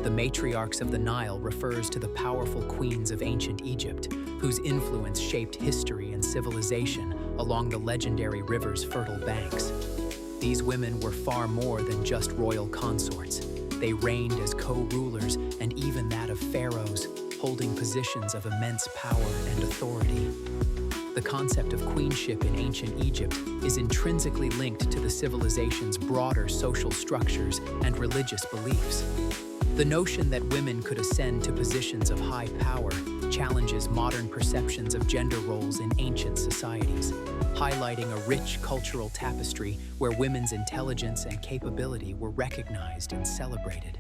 The Matriarchs of the Nile refers to the powerful queens of ancient Egypt, whose influence shaped history and civilization along the legendary river's fertile banks. These women were far more than just royal consorts. They reigned as co-rulers and even that of pharaohs, holding positions of immense power and authority. The concept of queenship in ancient Egypt is intrinsically linked to the civilization's broader social structures and religious beliefs. The notion that women could ascend to positions of high power challenges modern perceptions of gender roles in ancient societies, highlighting a rich cultural tapestry where women's intelligence and capability were recognized and celebrated.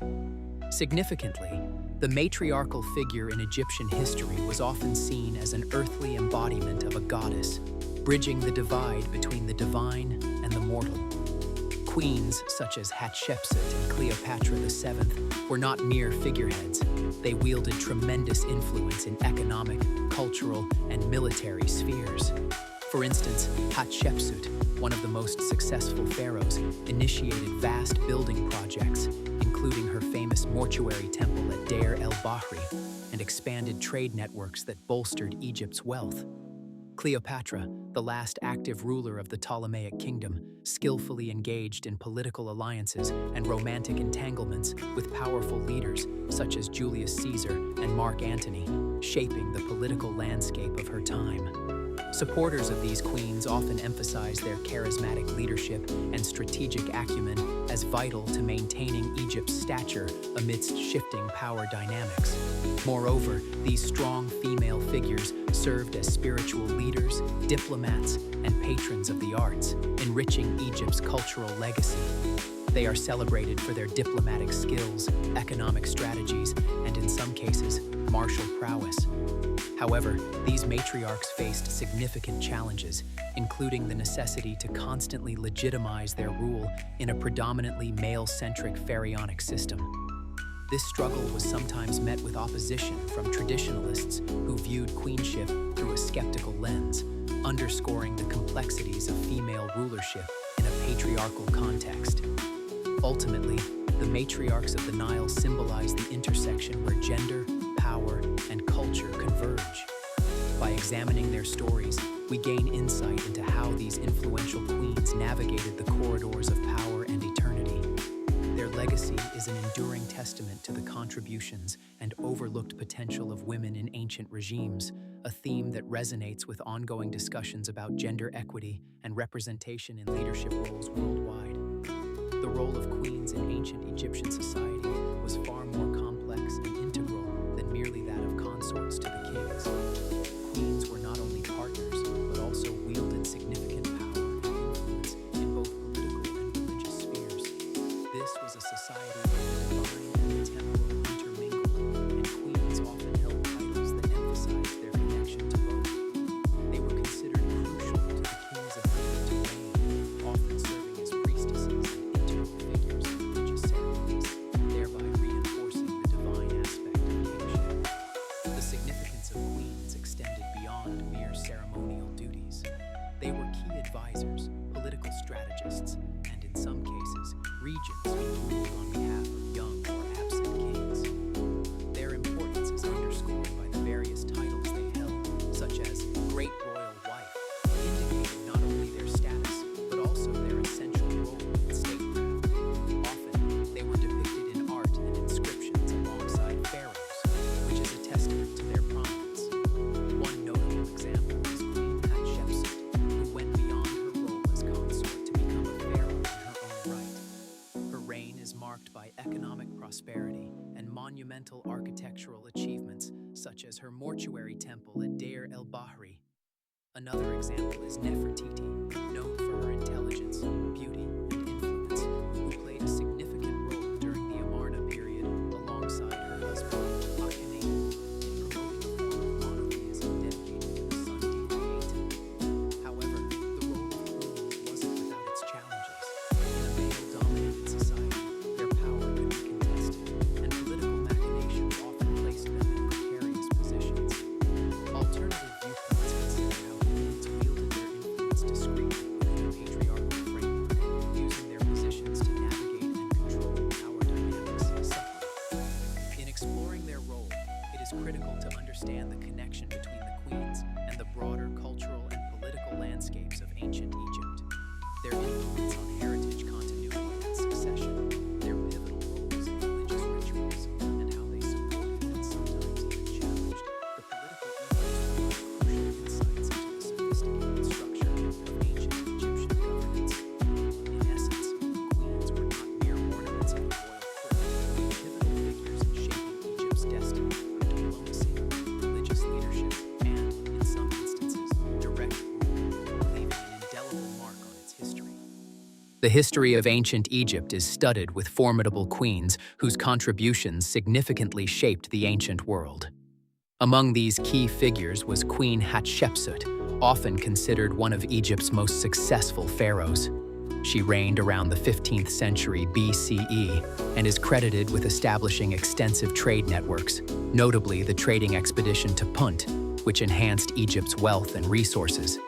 Significantly, the matriarchal figure in Egyptian history was often seen as an earthly embodiment of a goddess, bridging the divide between the divine and the mortal. Queens such as Hatshepsut and Cleopatra VII were not mere figureheads. They wielded tremendous influence in economic, cultural, and military spheres. For instance, Hatshepsut, one of the most successful pharaohs, initiated vast building projects, including her famous mortuary temple at Deir el-Bahri, and expanded trade networks that bolstered Egypt's wealth. Cleopatra, the last active ruler of the Ptolemaic kingdom, skillfully engaged in political alliances and romantic entanglements with powerful leaders such as Julius Caesar and Mark Antony, shaping the political landscape of her time. Supporters of these queens often emphasize their charismatic leadership and strategic acumen as vital to maintaining Egypt's stature amidst shifting power dynamics. Moreover, these strong female figures served as spiritual leaders, diplomats, and patrons of the arts, enriching Egypt's cultural legacy. They are celebrated for their diplomatic skills, economic strategies, and in some cases, martial prowess. However, these matriarchs faced significant challenges, including the necessity to constantly legitimize their rule in a predominantly male-centric pharaonic system. This struggle was sometimes met with opposition from traditionalists who viewed queenship through a skeptical lens, underscoring the complexities of female rulership in a patriarchal context. Ultimately, the matriarchs of the Nile symbolize the intersection where gender, power, and culture converge. By examining their stories, we gain insight into how these influential queens navigated the corridors of power and eternity. Their legacy is an enduring testament to the contributions and overlooked potential of women in ancient regimes, a theme that resonates with ongoing discussions about gender equity and representation in leadership roles worldwide. The role of queens in ancient Egyptian society was far more complex and integral than merely that of consorts to the kings. Queens were not only partners, but also wielded significant power and influence in both political and religious spheres. This was a society where the divine and the temporal intermingled, and queens often held titles that emphasized their connection to both. They were considered crucial to the kings of Egypt to reign, often serving as priestesses and integral figures in religious ceremonies, thereby reinforcing the divine aspect of kingship. The significance of queens extended beyond mere ceremonial duties. They were key advisors, political strategists, and in some cases, regents who ruled on behalf of young or absent kings. Their importance is underscored by the various titles they held, such as Great Royal Wife, indicating not only their status, but also their essential role in statecraft. Often, they were depicted in art and inscriptions alongside pharaohs, which is a testament to their prominence. One notable example is Queen Hatshepsut, who went beyond her role as consort to become a pharaoh in her own right. Her reign is marked by economic prosperity and monumental architectural achievements, such as her mortuary temple at Deir el-Bahri. Another example is Nefertiti, known for her intelligence, beauty, and influence, who played a significant role during the Amarna period alongside her husband, Akhenaten, in promoting a form of monotheism dedicated to the sun deity Aten. However, the role of queens wasn't without its challenges. In a male-dominated society, their power could be contested, and political machinations often placed them in precarious positions. Alternative viewpoints consider how queens wielded their influence discreetly within a patriarchal framework, using their positions to navigate and control power dynamics subtly. is critical to understand the connection between the queens and the broader cultural and political landscapes of ancient Egypt. Their influence on heritage continuity and succession, their pivotal roles in religious rituals, and how they supported and sometimes even challenged the political ethos provide crucial insights into the sophisticated structure of ancient Egyptian governance. In essence, queens were not mere ornaments of the royal court, but pivotal figures in shaping Egypt's destiny through diplomacy, religious leadership, and, in some instances, direct rule, leaving an indelible mark on its history. The history of ancient Egypt is studded with formidable queens whose contributions significantly shaped the ancient world. Among these key figures was Queen Hatshepsut, often considered one of Egypt's most successful pharaohs. She reigned around the 15th century BCE and is credited with establishing extensive trade networks, notably the trading expedition to Punt, which enhanced Egypt's wealth and resources.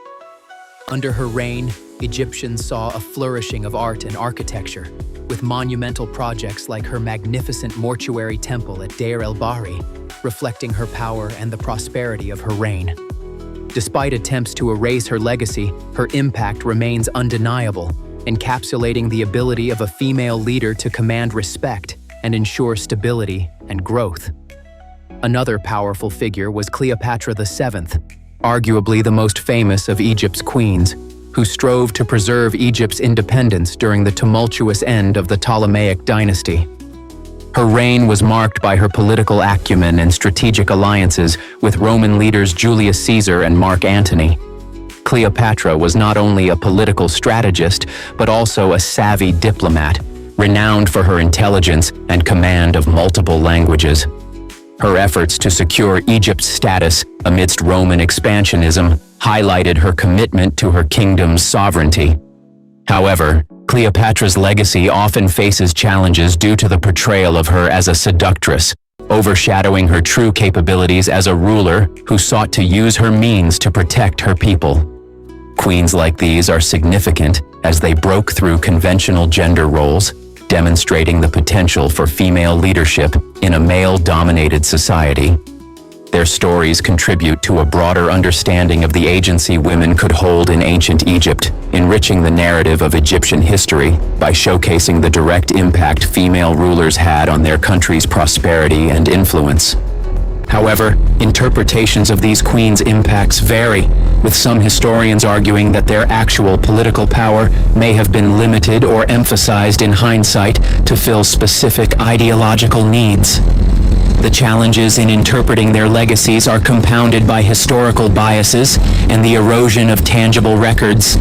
Under her reign, Egyptians saw a flourishing of art and architecture, with monumental projects like her magnificent mortuary temple at Deir el-Bahri, reflecting her power and the prosperity of her reign. Despite attempts to erase her legacy, her impact remains undeniable, encapsulating the ability of a female leader to command respect and ensure stability and growth. Another powerful figure was Cleopatra VII, arguably the most famous of Egypt's queens, who strove to preserve Egypt's independence during the tumultuous end of the Ptolemaic dynasty. Her reign was marked by her political acumen and strategic alliances with Roman leaders Julius Caesar and Mark Antony. Cleopatra was not only a political strategist, but also a savvy diplomat, renowned for her intelligence and command of multiple languages. Her efforts to secure Egypt's status amidst Roman expansionism highlighted her commitment to her kingdom's sovereignty. However, Cleopatra's legacy often faces challenges due to the portrayal of her as a seductress, overshadowing her true capabilities as a ruler who sought to use her means to protect her people. Queens like these are significant as they broke through conventional gender roles, demonstrating the potential for female leadership in a male-dominated society. Their stories contribute to a broader understanding of the agency women could hold in ancient Egypt, enriching the narrative of Egyptian history by showcasing the direct impact female rulers had on their country's prosperity and influence. However, interpretations of these queens' impacts vary, with some historians arguing that their actual political power may have been limited or emphasized in hindsight to fill specific ideological needs. The challenges in interpreting their legacies are compounded by historical biases and the erosion of tangible records.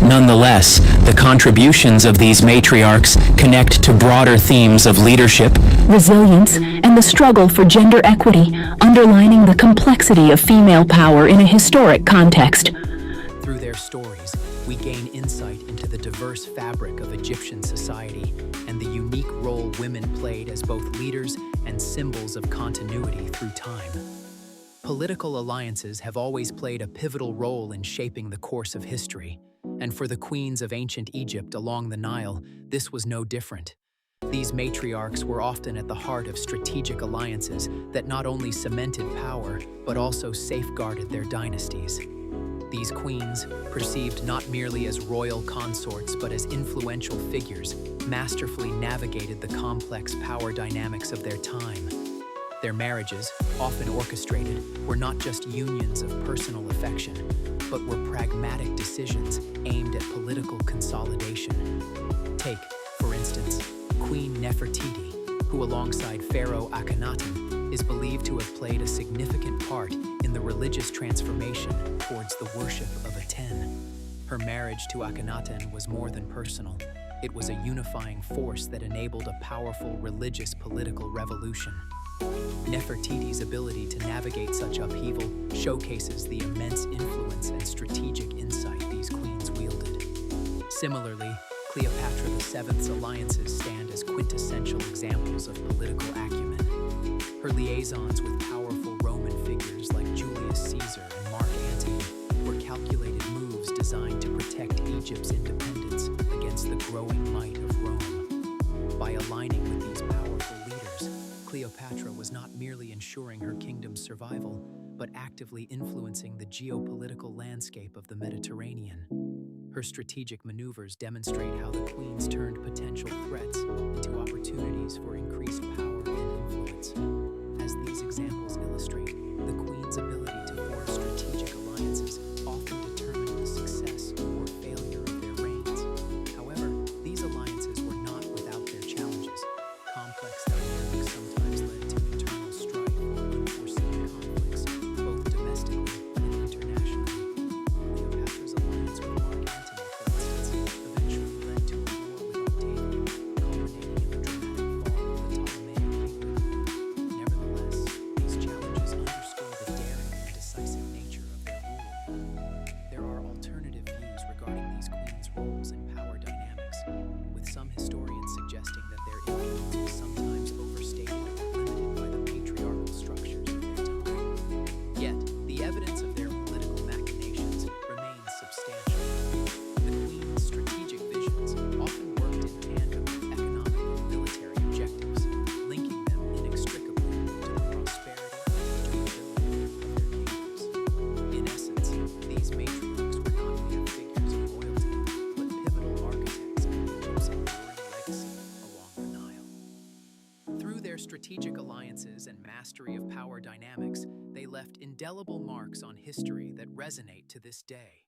Nonetheless, the contributions of these matriarchs connect to broader themes of leadership, resilience, and the struggle for gender equity, underlining the complexity of female power in a historic context. Through their stories, we gain insight into the diverse fabric of Egyptian society and the unique role women played as both leaders and symbols of continuity through time. Political alliances have always played a pivotal role in shaping the course of history, and for the queens of ancient Egypt along the Nile, this was no different. These matriarchs were often at the heart of strategic alliances that not only cemented power, but also safeguarded their dynasties. These queens, perceived not merely as royal consorts but as influential figures, masterfully navigated the complex power dynamics of their time. Their marriages, often orchestrated, were not just unions of personal affection, but were pragmatic decisions aimed at political consolidation. Take, for instance, Queen Nefertiti, who alongside Pharaoh Akhenaten is believed to have played a significant part in the religious transformation towards the worship of Aten. Her marriage to Akhenaten was more than personal. It was a unifying force that enabled a powerful religious political revolution. Nefertiti's ability to navigate such upheaval showcases the immense influence and strategic insight these queens wielded. Similarly, Cleopatra VII's alliances stand as quintessential examples of political acumen. Her liaisons with powerful Roman figures like Julius Caesar and Mark Antony were calculated moves designed to protect Egypt's independence against the growing might of Rome. By aligning with these powerful leaders, Cleopatra was not merely ensuring her kingdom's survival, but actively influencing the geopolitical landscape of the Mediterranean. Her strategic maneuvers demonstrate how the queens turned potential threats into opportunities for increased power and influence. As these examples illustrate, the queen's ability to form strategic alliances often determined the success or failure of their reigns. However, these alliances were not without their challenges. Complex dynamics sometimes led to internal strife or unforeseen conflicts, both domestically and internationally. Cleopatra's alliance with Mark Antony, for instance, eventually led to a war with Octavian, culminating in the dramatic fall of the Ptolemaic kingdom. Nevertheless, these challenges underscore the daring and decisive nature of their rule. There are alternative views regarding these queens' roles and power dynamics, with some historians suggesting that their influence was sometimes overstated or limited by the patriarchal structures of their time. Yet, the evidence of their political machinations remains substantial. The queen's strategic visions often worked in tandem with economic and military objectives, linking them inextricably to the prosperity and durability of their kingdoms. In essence, these matriarchs were not mere figures of royalty, but pivotal architects of Egypt's enduring legacy along the Nile. Through their strategic alliances and mastery of power dynamics, they left indelible marks on history that resonate to this day.